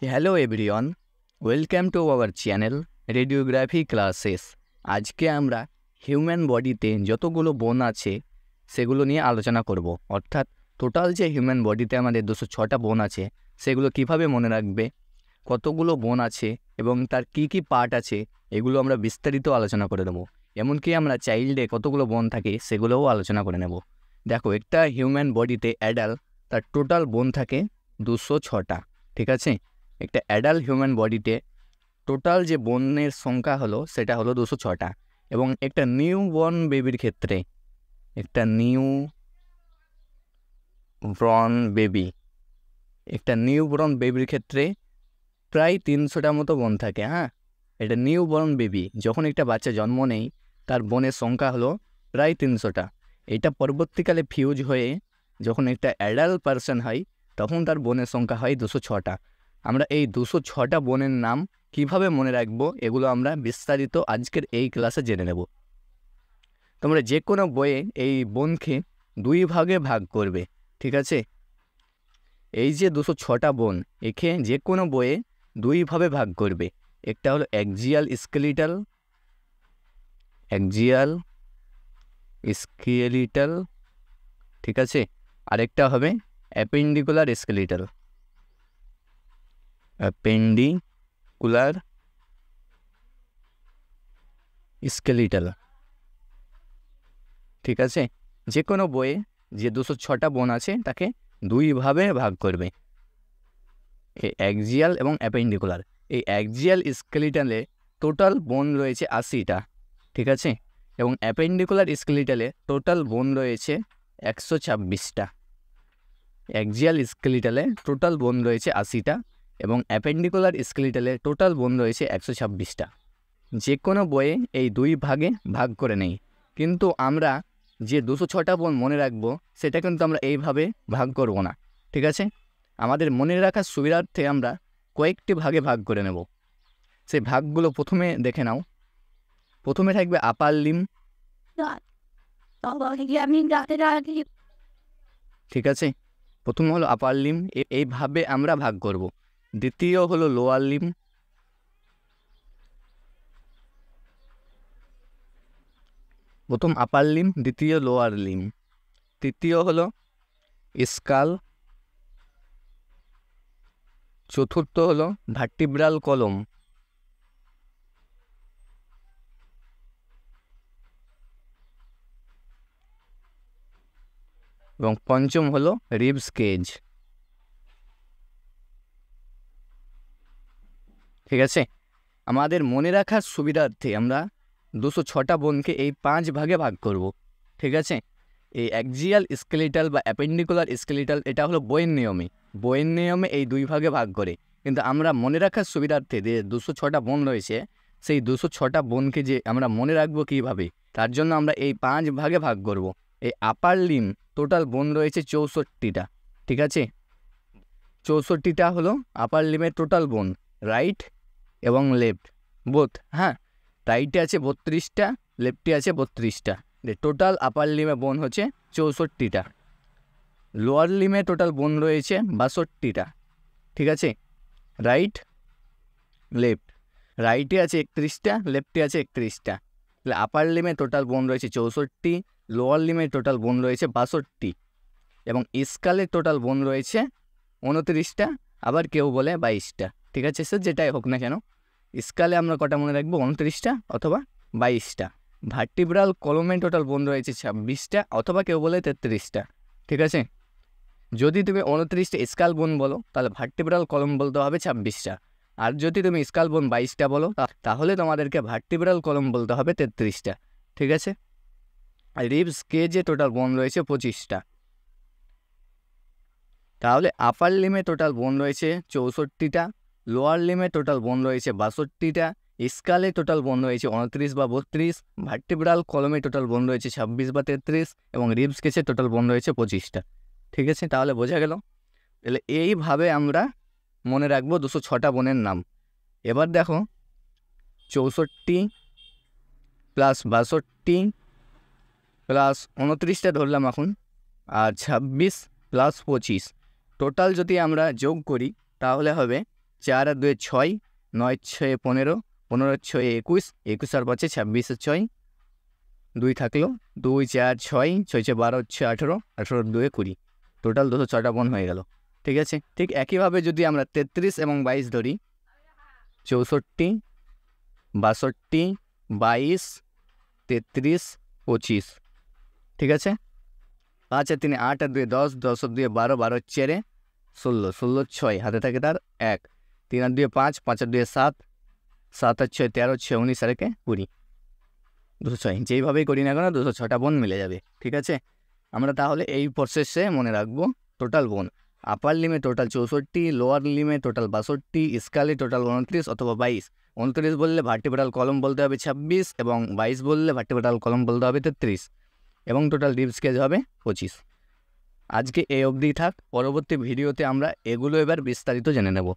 Hello everyone, welcome to our channel radiography classes. আজকে আমরা human বডিতে যতগুলো বোন আছে সেগুলো নিয়ে আলোচনা করব। অর্থাৎ টোটাল যে হিউম্যান বডিতে আমাদের 206টা বোন আছে সেগুলো কিভাবে মনে রাখবে, কতগুলো বোন আছে এবং তার কি কি পার্ট আছে এগুলো আমরা বিস্তারিত আলোচনা করে নেব। এমনকি আমরা চাইল্ডে কতগুলো বোন থাকে সেগুলোও আলোচনা করে নেব। দেখো, একটা হিউম্যান বডিতে অ্যাডাল্ট তার টোটাল বোন থাকে 206টা। ঠিক আছে, একটা অ্যাডাল্ট হিউম্যান বডিতে টোটাল যে বোনের সংখ্যা হলো সেটা হলো 206টা। এবং একটা নিউ বর্ন বেবির ক্ষেত্রে একটা নিউ বর্ন বেবির ক্ষেত্রে প্রায় 300টা মতো বোন থাকে। এটা নিউ বর্ন বেবি, যখন একটা বাচ্চা জন্ম নেয় তার বোনের সংখ্যা হলো প্রায় 300টা। এটা পরবর্তীকালে ফিউজ হয়ে যখন একটা অ্যাডাল্ট পারসন হয় তখন তার বোনের সংখ্যা হয় 206টা। আমরা এই 206টা বোনের নাম কিভাবে মনে রাখবো এগুলো আমরা বিস্তারিত আজকের এই ক্লাসে জেনে নেব। তোমরা যে কোনো বইয়ে এই বোনকে 2 ভাগে ভাগ করবে। ঠিক আছে, এই যে 206টা বোন একে যে কোনো বইয়ে 2 ভাবে ভাগ করবে। একটা হলো অ্যাক্সিয়াল স্কেলিটাল, ঠিক আছে, আরেকটা হবে অ্যাপেন্ডিকুলার স্কেলিটাল। ঠিক আছে, যে কোনো বইয়ে যে 206টা বোন আছে তাকে 2 ভাবে ভাগ করবে, এই অ্যাক্সিয়াল এবং অ্যাপেন্ডিকুলার। এই অ্যাক্সিয়াল স্কেলিটালে টোটাল বোন রয়েছে 80টা। ঠিক আছে, এবং অ্যাপেন্ডিকুলার স্কেলিটালে টোটাল বোন রয়েছে 126টা। অ্যাক্সিয়াল স্কেলিটালে টোটাল বোন রয়েছে 80টা এবং অ্যাপেন্ডিকুলার স্কেলিটালে টোটাল বোন রয়েছে 126টা। যে কোনো বইয়ে এই 2 ভাগে ভাগ করে নেই, কিন্তু আমরা যে 206টা বোন মনে রাখবো সেটা কিন্তু আমরা এইভাবে ভাগ করব না। ঠিক আছে, আমাদের মনে রাখার সুবিধার্থে আমরা কয়েকটি ভাগে ভাগ করে নেব। সেই ভাগগুলো প্রথমে দেখে নাও। প্রথমে থাকবে আপার লিম। ঠিক আছে, প্রথম হলো আপার লিম, এইভাবে আমরা ভাগ করব। দ্বিতীয় হলো লোয়ার লিম। প্রথম আপার লিম, দ্বিতীয় লোয়ার লিম। তৃতীয় হলো স্কাল। চতুর্থ হলো ভার্টিব্রাল কলম। এবং পঞ্চম হলো রিবস কেজ। ঠিক আছে, আমাদের মনে রাখার সুবিধার্থে আমরা 206টা বোনকে এই 5 ভাগে ভাগ করব। ঠিক আছে, এই অ্যাক্সিয়াল স্কেলিটাল বা অ্যাপেন্ডিকুলার স্কেলিটাল এটা হলো বইয়ের নিয়মে এই 2 ভাগে ভাগ করে। কিন্তু আমরা মনে রাখার সুবিধার্থে যে 206টা বোন রয়েছে সেই 206টা বোনকে যে আমরা মনে রাখবো কীভাবে, তার জন্য আমরা এই 5 ভাগে ভাগ করব। এই আপার লিম টোটাল বোন রয়েছে 64টা। ঠিক আছে, 64টা হলো আপার লিমের টোটাল বোন, রাইট এবং লেফট বোথ। রাইটে আছে 32টা, লেফটে আছে 32টা। টোটাল আপার লিমে বোন হচ্ছে 64টা। লোয়ার লিমে টোটাল বোন রয়েছে 62টা। ঠিক আছে, রাইট লেফট, রাইটে আছে 31টা, লেফটে আছে 31টা। তাহলে আপার লিমে টোটাল বোন রয়েছে 64, লোয়ার লিমে টোটাল বোন রয়েছে 62 এবং স্কালে টোটাল বোন রয়েছে 29টা, আবার কেউ বলে 22টা। ঠিক আছে, স্যার যেটাই হোক না কেন, স্কালে আমরা কটা মনে রাখবো, 29টা অথবা 22টা। ভার্টিব্রাল কলমে টোটাল বোন রয়েছে 26টা অথবা কেউ বলে 33টা। ঠিক আছে, যদি তুমি 29টা স্কাল বোন বলো তাহলে ভার্টিব্রাল কলম বলতে হবে 26টা, আর যদি তুমি স্কাল বোন 22টা বলো তাহলে তোমাদেরকে ভার্টিব্রাল কলম বলতে হবে 33টা। ঠিক আছে, আর রিবস কেজে টোটাল বোন রয়েছে 25টা। তাহলে আপার লিমে টোটাল বোন রয়েছে 64টা, লোয়ার লিমে টোটাল বোন রয়েছে 62টা, স্কালে টোটাল বোন রয়েছে 29 বা 32, ভার্টিব্রাল কলমে টোটাল বোন রয়েছে 26 বা 33 এবং রিবস কেজে টোটাল বোন রয়েছে 25টা। ঠিক আছে, তাহলে বোঝা গেল। তাহলে এইভাবে আমরা মনে রাখবো 206টা বোনের নাম। এবার দেখো, 64 প্লাস 62 প্লাস 29টা ধরলাম এখন, আর 26 প্লাস 25 টোটাল যদি আমরা যোগ করি তাহলে হবে 4 আর 2 6, 9 6 15, 15 6 21, 21 আর 5 26 6, 2 থাকলো, 2 4 6, 6 6 12 হচ্ছে 18, 18 2 20, টোটাল 206টা বোন হয়ে গেল। ঠিক আছে, ঠিক একইভাবে যদি আমরা 33 এবং 22 ধরি, 64, 62, 22, 33, 25, ঠিক আছে। 5 আর 3 8 আর 2 10, 10 আর 2 12, 12 আর 4 16, 16 6 হাতে থাকে তার 1, 3 আর 2 5, 5 আর 2 7, 7 আর 6 13, 6 19 আর 1 20, 206। যেইভাবেই করি না কেন 206টা বোন মিলে যাবে। ঠিক আছে, আমরা তাহলে এই প্রসেসে মনে রাখবো টোটাল বোন। আপার লিমে টোটাল 64, লোয়ার লিমে টোটাল 62, স্কালে টোটাল 29 অথবা 22। 29 বললে ভার্টিব্রাল কলম বলতে হবে 26, এবং 22 বললে ভার্টিব্রাল কলম বলতে হবে 33, এবং টোটাল ডিপ স্কেচ হবে 25। আজকে এই অবধি থাক, পরবর্তী ভিডিওতে আমরা এগুলো এবার বিস্তারিত জেনে নেব।